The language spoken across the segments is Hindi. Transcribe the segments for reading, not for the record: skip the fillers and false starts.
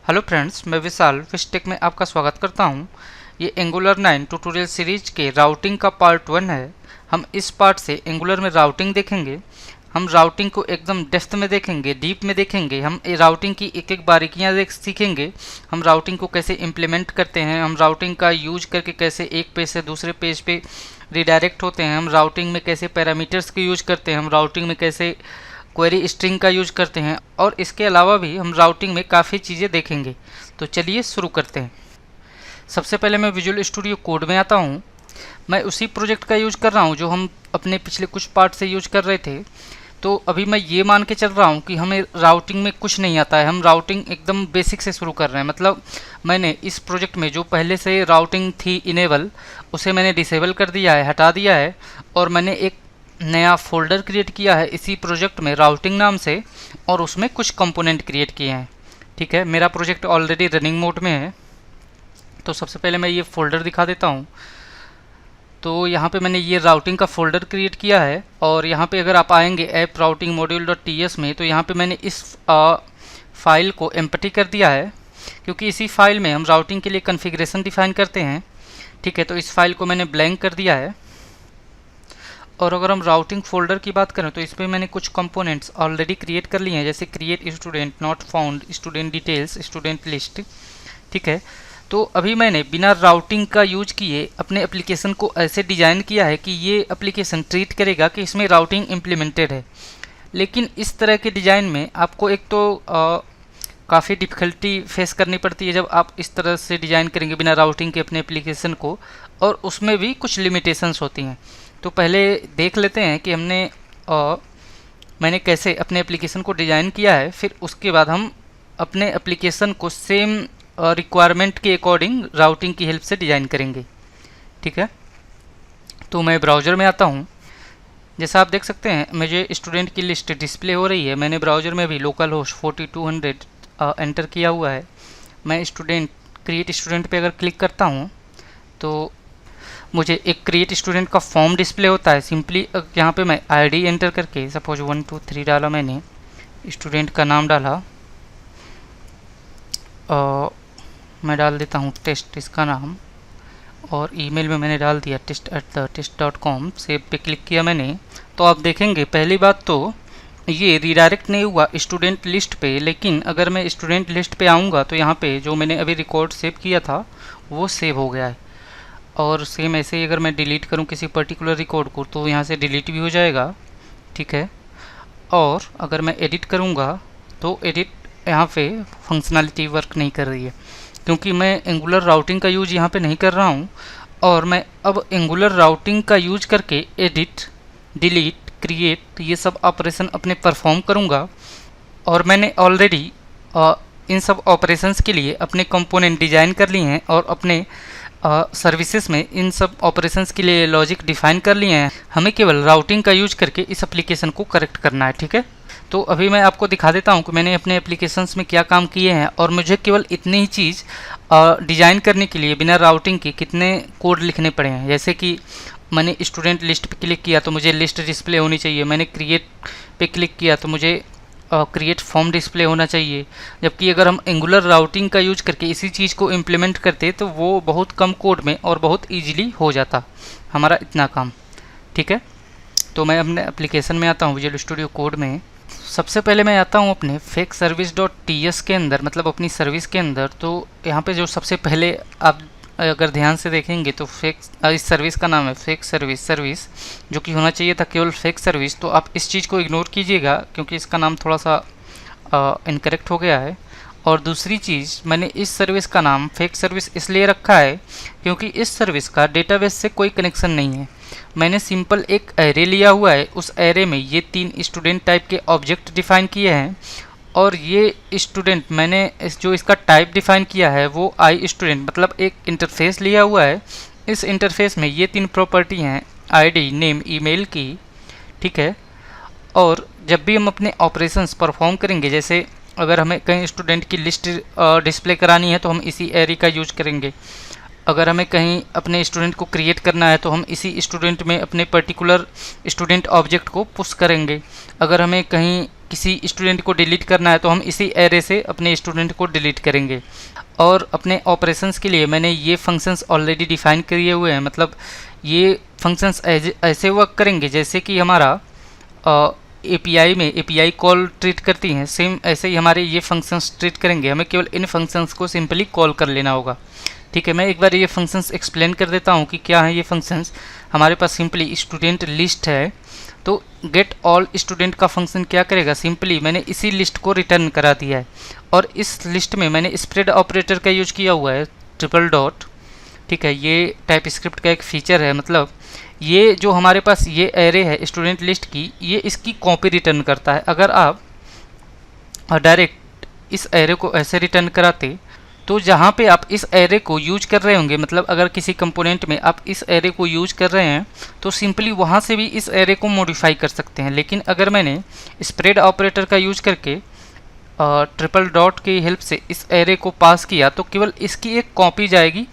हेलो फ्रेंड्स, मैं विशाल विशटेक में आपका स्वागत करता हूं। ये एंगुलर 9 ट्यूटोरियल सीरीज के राउटिंग का पार्ट 1 है। हम इस पार्ट से एंगुलर में राउटिंग देखेंगे। हम राउटिंग को एकदम डेप्थ में देखेंगे, डीप में देखेंगे। हम राउटिंग की एक एक बारीकियां सीखेंगे। हम राउटिंग को कैसे इम्प्लीमेंट करते हैं, हम राउटिंग का यूज करके कैसे एक पेज से दूसरे पेज पे रिडायरेक्ट होते हैं, हम राउटिंग में कैसे पैरामीटर्स का यूज करते हैं, हम राउटिंग में कैसे क्वेरी स्ट्रिंग का यूज करते हैं, और इसके अलावा भी हम राउटिंग में काफ़ी चीज़ें देखेंगे। तो चलिए शुरू करते हैं। सबसे पहले मैं विजुअल स्टूडियो कोड में आता हूँ। मैं उसी प्रोजेक्ट का यूज कर रहा हूँ जो हम अपने पिछले कुछ पार्ट से यूज कर रहे थे। तो अभी मैं ये मान के चल रहा हूँ कि हमें राउटिंग में कुछ नहीं आता है, हम राउटिंग एकदम बेसिक से शुरू कर रहे हैं। मतलब मैंने इस प्रोजेक्ट में जो पहले से राउटिंग थी इनेबल, उसे मैंने डिसेबल कर दिया है, हटा दिया है, और मैंने एक नया फोल्डर क्रिएट किया है इसी प्रोजेक्ट में राउटिंग नाम से, और उसमें कुछ कंपोनेंट क्रिएट किए हैं। ठीक है, मेरा प्रोजेक्ट ऑलरेडी रनिंग मोड में है। तो सबसे पहले मैं ये फोल्डर दिखा देता हूँ। तो यहाँ पे मैंने ये राउटिंग का फोल्डर क्रिएट किया है, और यहाँ पे अगर आप आएंगे ऐप राउटिंग मॉड्यूल.ts में, तो यहाँ पे मैंने इस फाइल को एम्प्टी कर दिया है, क्योंकि इसी फाइल में हम राउटिंग के लिए कॉन्फ़िगरेशन डिफाइन करते हैं। ठीक है, तो इस फाइल को मैंने ब्लैंक कर दिया है। और अगर हम राउटिंग फोल्डर की बात करें तो इसमें मैंने कुछ कंपोनेंट्स ऑलरेडी क्रिएट कर लिए हैं, जैसे create student, not found, student details, student list. ठीक है, तो अभी मैंने बिना राउटिंग का यूज किए अपने एप्लीकेशन को ऐसे डिज़ाइन किया है कि ये एप्लीकेशन ट्रीट करेगा कि इसमें राउटिंग इम्प्लीमेंटेड है। लेकिन इस तरह के डिज़ाइन में आपको एक तो काफ़ी डिफ़िकल्टी फेस करनी पड़ती है जब आप इस तरह से डिज़ाइन करेंगे बिना राउटिंग के अपने एप्लीकेशन को, और उसमें भी कुछ लिमिटेशंस होती हैं। तो पहले देख लेते हैं कि मैंने कैसे अपने एप्लीकेशन को डिज़ाइन किया है, फिर उसके बाद हम अपने एप्लीकेशन को सेम रिक्वायरमेंट के अकॉर्डिंग राउटिंग की हेल्प से डिज़ाइन करेंगे। ठीक है, तो मैं ब्राउज़र में आता हूँ। जैसा आप देख सकते हैं मुझे स्टूडेंट की लिस्ट डिस्प्ले हो रही है। मैंने ब्राउज़र में भी लोकल होस्ट 4200 एंटर किया हुआ है। मैं क्रिएट स्टूडेंट पे अगर क्लिक करता हूँ तो मुझे एक क्रिएट स्टूडेंट का फॉर्म डिस्प्ले होता है। सिंपली यहाँ पे मैं आईडी एंटर करके, सपोज 1 2 3 डाला, मैंने स्टूडेंट का नाम डाला, मैं डाल देता हूँ टेस्ट इसका नाम, और ईमेल में मैंने डाल दिया test@test.com। सेव पे क्लिक किया मैंने। तो आप देखेंगे पहली बात तो ये रिडायरेक्ट नहीं हुआ स्टूडेंट लिस्ट पे, लेकिन अगर मैं स्टूडेंट लिस्ट पे आऊँगा तो यहाँ पे जो मैंने अभी रिकॉर्ड सेव किया था वो सेव हो गया है। और सेम ऐसे ही अगर मैं डिलीट करूं किसी पर्टिकुलर रिकॉर्ड को तो यहाँ से डिलीट भी हो जाएगा। ठीक है, और अगर मैं एडिट करूँगा तो एडिट यहाँ पे फंक्शनैलिटी वर्क नहीं कर रही है, क्योंकि मैं एंगुलर राउटिंग का यूज यहाँ पे नहीं कर रहा हूँ। और मैं अब एंगुलर राउटिंग का यूज करके एडिट, डिलीट, क्रिएट, ये सब ऑपरेशन अपने परफॉर्म करूँगा। और मैंने ऑलरेडी इन सब ऑपरेशंस के लिए अपने कंपोनेंट डिज़ाइन कर लिए हैं, और अपने सर्विसेज में इन सब ऑपरेशंस के लिए लॉजिक डिफाइन कर लिए हैं। हमें केवल राउटिंग का यूज करके इस एप्लीकेशन को करेक्ट करना है। ठीक है, तो अभी मैं आपको दिखा देता हूं कि मैंने अपने एप्लीकेशंस में क्या काम किए हैं, और मुझे केवल इतनी ही चीज़ डिज़ाइन करने के लिए बिना राउटिंग के कितने कोड लिखने पड़े हैं। जैसे कि मैंने स्टूडेंट लिस्ट पे क्लिक किया तो मुझे लिस्ट डिस्प्ले होनी चाहिए। मैंने क्रिएट पे क्लिक किया तो मुझे क्रिएट फॉर्म डिस्प्ले होना चाहिए। जबकि अगर हम एंगुलर राउटिंग का यूज करके इसी चीज़ को इम्प्लीमेंट करते तो वो बहुत कम कोड में और बहुत इजीली हो जाता हमारा इतना काम। ठीक है, तो मैं अपने एप्लीकेशन में आता हूँ विजुअल स्टूडियो कोड में। सबसे पहले मैं आता हूँ अपने फेक सर्विस.ts के अंदर, मतलब अपनी सर्विस के अंदर। तो यहाँ पे जो सबसे पहले आप अगर ध्यान से देखेंगे तो इस सर्विस का नाम है फेक सर्विस, जो कि होना चाहिए था केवल फेक सर्विस। तो आप इस चीज़ को इग्नोर कीजिएगा क्योंकि इसका नाम थोड़ा सा इनकरेक्ट हो गया है। और दूसरी चीज़, मैंने इस सर्विस का नाम फेक सर्विस इसलिए रखा है क्योंकि इस सर्विस का डेटाबेस से कोई कनेक्शन नहीं है। मैंने सिंपल एक एरे लिया हुआ है, उस एरे में ये 3 स्टूडेंट टाइप के ऑब्जेक्ट डिफाइन किए हैं, और ये स्टूडेंट मैंने जो इसका टाइप डिफाइन किया है वो आई स्टूडेंट, मतलब एक इंटरफेस लिया हुआ है। इस इंटरफेस में ये 3 प्रॉपर्टी हैं, आईडी, नेम, ईमेल की। ठीक है, और जब भी हम अपने ऑपरेशंस परफॉर्म करेंगे, जैसे अगर हमें कहीं स्टूडेंट की लिस्ट डिस्प्ले करानी है तो हम इसी एरे का यूज करेंगे। अगर हमें कहीं अपने स्टूडेंट को क्रिएट करना है तो हम इसी स्टूडेंट में अपने पर्टिकुलर स्टूडेंट ऑब्जेक्ट को पुश करेंगे। अगर हमें कहीं किसी स्टूडेंट को डिलीट करना है तो हम इसी एरे से अपने स्टूडेंट को डिलीट करेंगे। और अपने ऑपरेशंस के लिए मैंने ये फंक्शंस ऑलरेडी डिफाइन किए हुए हैं, मतलब ये फंक्शंस ऐसे वर्क करेंगे जैसे कि हमारा एपीआई में एपीआई कॉल ट्रीट करती हैं, सेम ऐसे ही हमारे ये फंक्शंस ट्रीट करेंगे। हमें केवल इन फंक्शंस को सिंपली कॉल कर लेना होगा। ठीक है, मैं एक बार ये फंक्शंस एक्सप्लेन कर देता हूँ कि क्या है ये फंक्शंस। हमारे पास सिंपली स्टूडेंट लिस्ट है, तो गेट ऑल स्टूडेंट का फंक्शन क्या करेगा, सिंपली मैंने इसी लिस्ट को रिटर्न करा दिया है। और इस लिस्ट में मैंने स्प्रेड ऑपरेटर का यूज किया हुआ है, ट्रिपल डॉट। ठीक है, ये टाइप स्क्रिप्ट का एक फीचर है, मतलब ये जो हमारे पास ये एरे है स्टूडेंट लिस्ट की, ये इसकी कॉपी रिटर्न करता है। अगर आप डायरेक्ट इस एरे को ऐसे रिटर्न कराते तो जहाँ पे आप इस एरे को यूज कर रहे होंगे, मतलब अगर किसी कंपोनेंट में आप इस एरे को यूज कर रहे हैं तो सिंपली वहाँ से भी इस एरे को मॉडिफाई कर सकते हैं। लेकिन अगर मैंने स्प्रेड ऑपरेटर का यूज करके ट्रिपल डॉट की हेल्प से इस एरे को पास किया तो केवल इसकी एक कॉपी जाएगी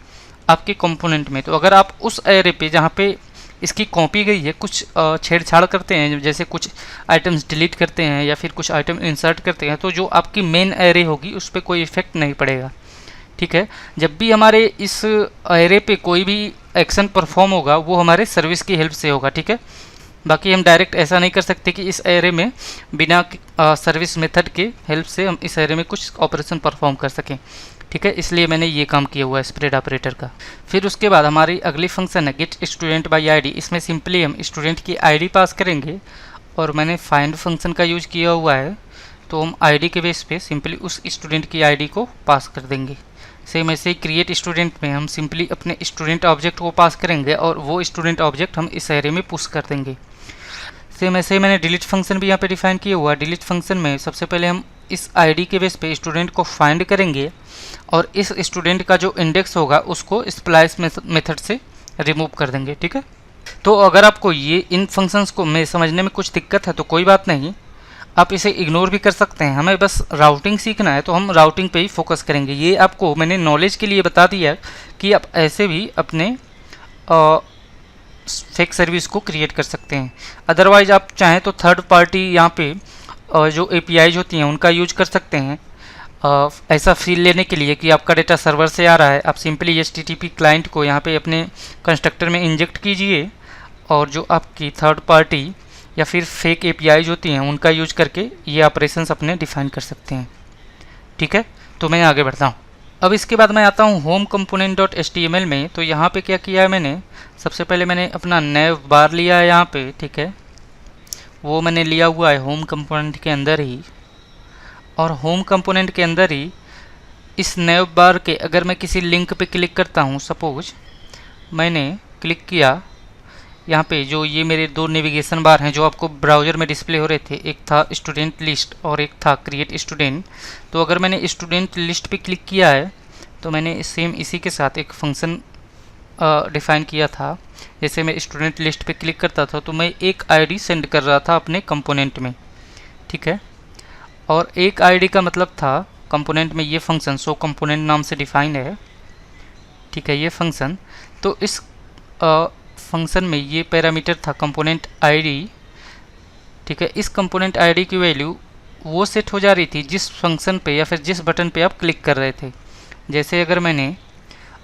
आपके कंपोनेंट में। तो अगर आप उस एरे पे जहाँ पे इसकी कॉपी गई है कुछ छेड़छाड़ करते हैं, जैसे कुछ आइटम्स डिलीट करते हैं या फिर कुछ आइटम इंसर्ट करते हैं, तो जो आपकी मेन एरे होगी उस पर कोई इफेक्ट नहीं पड़ेगा। ठीक है, जब भी हमारे इस एरे पे कोई भी एक्शन परफॉर्म होगा वो हमारे सर्विस की हेल्प से होगा। ठीक है, बाकी हम डायरेक्ट ऐसा नहीं कर सकते कि इस एरे में बिना सर्विस मेथड के हेल्प से हम इस एरे में कुछ ऑपरेशन परफॉर्म कर सकें। ठीक है, इसलिए मैंने ये काम किया हुआ है स्प्रेड ऑपरेटर का। फिर उसके बाद हमारी अगली फंक्शन है गेट स्टूडेंट बाय आईडी। इसमें सिंपली हम स्टूडेंट की आईडी पास करेंगे और मैंने फाइंड फंक्शन का यूज किया हुआ है, तो हम आईडी के बेस पे सिंपली उस स्टूडेंट की आईडी को पास कर देंगे। सेम ऐसे ही क्रिएट स्टूडेंट में हम सिंपली अपने स्टूडेंट ऑब्जेक्ट को पास करेंगे और वो स्टूडेंट ऑब्जेक्ट हम इस एरे में पुश कर देंगे। सेम ऐसे ही मैंने डिलीट फंक्शन भी यहाँ पे डिफाइन किया हुआ है। डिलीट फंक्शन में सबसे पहले हम इस आईडी के बेस पे स्टूडेंट को फाइंड करेंगे और इस स्टूडेंट का जो इंडेक्स होगा उसको स्प्लाइस मेथड से रिमूव कर देंगे। ठीक है, तो अगर आपको ये इन फंक्शंस को में समझने में कुछ दिक्कत है तो कोई बात नहीं, आप इसे इग्नोर भी कर सकते हैं। हमें बस राउटिंग सीखना है तो हम राउटिंग पे ही फोकस करेंगे। ये आपको मैंने नॉलेज के लिए बता दिया कि आप ऐसे भी अपने फेक सर्विस को क्रिएट कर सकते हैं। अदरवाइज आप चाहें तो थर्ड पार्टी यहाँ पे जो एपीआईज होती हैं उनका यूज कर सकते हैं ऐसा फील लेने के लिए कि आपका डेटा सर्वर से आ रहा है। आप सिंपली HTTP क्लाइंट को यहाँ पे अपने कंस्ट्रक्टर में इंजेक्ट कीजिए और जो आपकी थर्ड पार्टी या फिर फेक एपीआईज होती हैं उनका यूज करके ये ऑपरेशंस अपने डिफाइन कर सकते हैं। ठीक है, तो मैं आगे बढ़ता हूँ। अब इसके बाद मैं आता हूँ होम कंपोनेंट डॉट HTML में। तो यहाँ पे क्या किया है मैंने, सबसे पहले मैंने अपना नैव बार लिया है यहाँ पे। ठीक है, वो मैंने लिया हुआ है होम कंपोनेंट के अंदर ही, और होम कंपोनेंट के अंदर ही इस नैव बार के अगर मैं किसी लिंक पे क्लिक करता हूँ, सपोज मैंने क्लिक किया यहाँ पे, जो ये मेरे दो नेविगेशन बार हैं जो आपको ब्राउज़र में डिस्प्ले हो रहे थे, एक था स्टूडेंट लिस्ट और एक था क्रिएट स्टूडेंट। तो अगर मैंने स्टूडेंट लिस्ट पे क्लिक किया है तो मैंने सेम इसी के साथ एक फंक्शन डिफ़ाइन किया था। जैसे मैं स्टूडेंट लिस्ट पे क्लिक करता था तो मैं एक आईडी सेंड कर रहा था अपने कंपोनेंट में। ठीक है, और एक आईडी का मतलब था कंपोनेंट में ये फंक्शन शो कंपोनेंट नाम से डिफाइन है। ठीक है, ये फंक्शन, तो इस फंक्शन में ये पैरामीटर था कंपोनेंट आईडी। ठीक है, इस कंपोनेंट आईडी की वैल्यू वो सेट हो जा रही थी जिस फंक्शन पे या फिर जिस बटन पे आप क्लिक कर रहे थे। जैसे अगर मैंने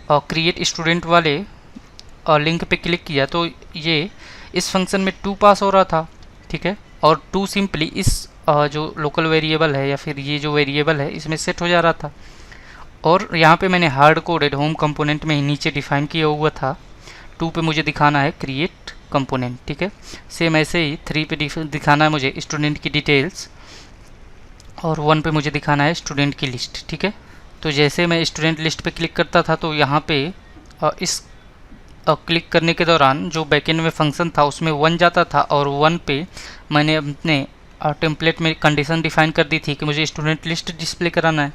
क्रिएट स्टूडेंट वाले लिंक पे क्लिक किया तो ये इस फंक्शन में 2 पास हो रहा था। ठीक है, और 2 सिंपली इस जो लोकल वेरिएबल है या फिर ये जो वेरिएबल है इसमें सेट हो जा रहा था। और यहाँ पे मैंने हार्ड कोडेड होम कंपोनेंट में ही नीचे डिफाइन किया हुआ था 2 पे मुझे दिखाना है क्रिएट कंपोनेंट। ठीक है, सेम ऐसे ही 3 पे दिखाना है मुझे स्टूडेंट की डिटेल्स और 1 पे मुझे दिखाना है स्टूडेंट की लिस्ट। ठीक है, तो जैसे मैं स्टूडेंट लिस्ट पे क्लिक करता था तो यहाँ पे इस क्लिक करने के दौरान जो बैकएंड में फंक्शन था उसमें 1 जाता था और 1 पे मैंने अपने टेम्पलेट में कंडीशन डिफाइन कर दी थी कि मुझे स्टूडेंट लिस्ट डिस्प्ले कराना है।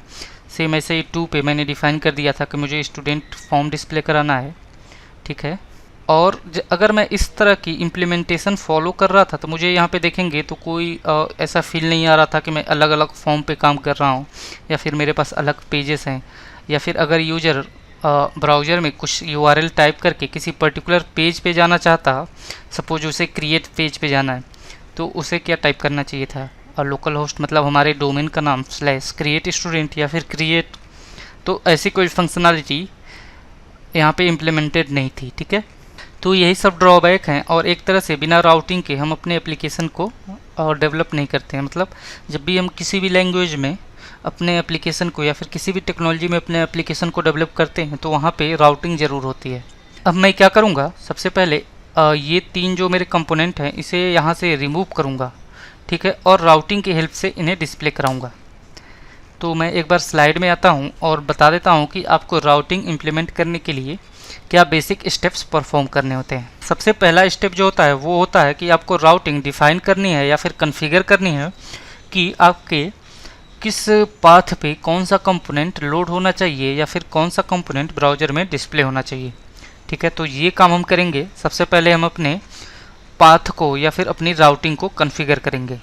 सेम ऐसे ही 2 पे मैंने डिफाइन कर दिया था कि मुझे स्टूडेंट फॉर्म डिस्प्ले कराना है। ठीक है, और अगर मैं इस तरह की इम्प्लीमेंटेशन फॉलो कर रहा था तो मुझे यहाँ पे देखेंगे तो कोई ऐसा फील नहीं आ रहा था कि मैं अलग अलग फॉर्म पे काम कर रहा हूँ या फिर मेरे पास अलग पेजेस हैं, या फिर अगर यूजर ब्राउज़र में कुछ URL टाइप करके किसी पर्टिकुलर पेज पे जाना चाहता, सपोज उसे क्रिएट पेज पे जाना है, तो उसे क्या टाइप करना चाहिए था, और लोकल होस्ट मतलब हमारे डोमेन का नाम /create student या फिर create, तो ऐसी कोई फंक्शनैलिटी यहाँ पे इम्प्लीमेंटेड नहीं थी। ठीक है, तो यही सब ड्रॉबैक हैं और एक तरह से बिना राउटिंग के हम अपने एप्लीकेशन को और डेवलप नहीं करते हैं। मतलब जब भी हम किसी भी लैंग्वेज में अपने एप्लीकेशन को या फिर किसी भी टेक्नोलॉजी में अपने एप्लीकेशन को डेवलप करते हैं तो वहाँ पे राउटिंग ज़रूर होती है। अब मैं क्या करूँगा, सबसे पहले ये 3 जो मेरे कंपोनेंट हैं इसे यहाँ से रिमूव करूँगा। ठीक है, और राउटिंग की हेल्प से इन्हें डिस्प्ले कराऊँगा। तो मैं एक बार स्लाइड में आता हूँ और बता देता हूँ कि आपको राउटिंग इम्प्लीमेंट करने के लिए क्या बेसिक स्टेप्स परफॉर्म करने होते हैं। सबसे पहला स्टेप जो होता है वो होता है कि आपको राउटिंग डिफाइन करनी है या फिर कॉन्फ़िगर करनी है कि आपके किस पाथ पे कौन सा कंपोनेंट लोड होना चाहिए या फिर कौन सा कंपोनेंट ब्राउज़र में डिस्प्ले होना चाहिए। ठीक है, तो ये काम हम करेंगे। सबसे पहले हम अपने पाथ को या फिर अपनी राउटिंग को कॉन्फ़िगर करेंगे।